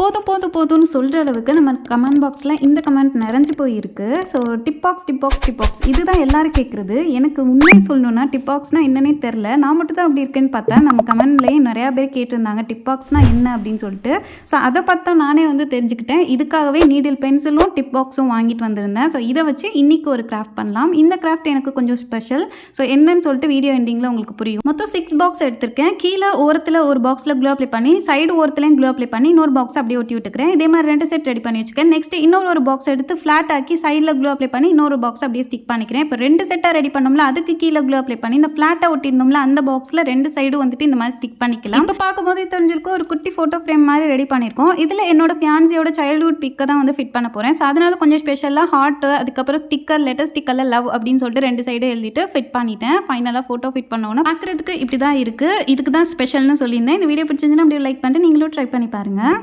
போதும் போதும் போதும்னு சொல்கிற அளவுக்கு நம்ம கமெண்ட் பாக்ஸில் இந்த கமெண்ட் நிறைஞ்சு போயிருக்கு. ஸோ டிப் பாக்ஸ் இதுதான் எல்லாரும் கேட்குறது. எனக்கு உண்மையை சொல்லணுன்னா டிப் பாக்ஸ்னால் என்னன்னே தெரில. நான் மட்டும் தான் அப்படி இருக்கேன்னு பார்த்தா நம்ம கமெண்ட்லேயும் நிறையா பேர் கேட்டிருந்தாங்க டிப் பாக்ஸ்னால் என்ன அப்படின்னு சொல்லிட்டு. ஸோ அதை பார்த்தா நானே தெரிஞ்சுக்கிட்டேன். இதுக்காகவே நீடில் பென்சிலும் டிப் பாக்ஸும் வாங்கிட்டு வந்திருந்தேன். ஸோ இதை வச்சு இன்றைக்கி ஒரு கிராஃப்ட் பண்ணலாம். இந்த கிராஃப்ட் எனக்கு கொஞ்சம் ஸ்பெஷல். ஸோ என்னன்னு சொல்லிட்டு வீடியோ எண்டிங்கில் உங்களுக்கு புரியும். மொத்தம் 6 பாக்ஸ் எடுத்திருக்கேன். கீழே ஓரத்தில் ஒரு பாக்ஸில் க்ளூ அப்ளை பண்ணி சைடு ஓரத்துலையும் க்ளூ அப்ளை பண்ணி இன்னொரு பாக்ஸ் அப்படியே ஒட்டி விட்டுக்கிறேன். இதே மாதிரி 2 செட் ரெடி பண்ணி வச்சுக்கேன். நெக்ஸ்ட் இன்னொரு பாக்ஸ் எடுத்து ஃப்ளாட் ஆக்கி சைடில் க்ளூ அப்ளை பண்ணி இன்னொரு பாக்ஸ் அப்படியே ஸ்டிக் பண்ணிக்கிறேன். இப்போ 2 செட்டாக ரெடி பண்ணோம்ல, அதுக்கு கீழே க்ளூ அப்ளை பண்ணி இந்த ஃப்ளாட்டாக ஒட்டியிருந்தோம்ல அந்த பாக்ஸில் 2 சைடும் இந்த மாதிரி ஸ்டிக் பண்ணிக்கலாம். இப்போ பார்க்கும்போது தெரிஞ்சிருக்கும் ஒரு குட்டி ஃபோட்டோ ஃப்ரேம் மாதிரி ரெடி பண்ணியிருக்கோம். இதில் என்னோட ஃபியான்சியோட சைல்ட்ஹுட் பிக்கை தான் ஃபிட் பண்ண போகிறேன். ஸோ அதனால கொஞ்சம் ஸ்பெஷலாக ஹார்ட், அதுக்கப்புறம் ஸ்டிக்கர், லெட்டர் ஸ்டிக்கரில் லவ் அப்படின்னு சொல்லிட்டு 2 சைடு எழுதிட்டு ஃபிட் பண்ணிட்டேன். ஃபைனலாக ஃபோட்டோ ஃபிட் பண்ணோன்னா பார்க்குறதுக்கு இப்படி தான் இருக்குது. இதுக்கு தான் ஸ்பெஷல்னு சொல்லியிருந்தேன். இந்த வீடியோ பிடிச்சிருந்துன்னா அப்படியே லைக் பண்ணிட்டு நீங்களும் ட்ரை பண்ணி பாருங்கள்.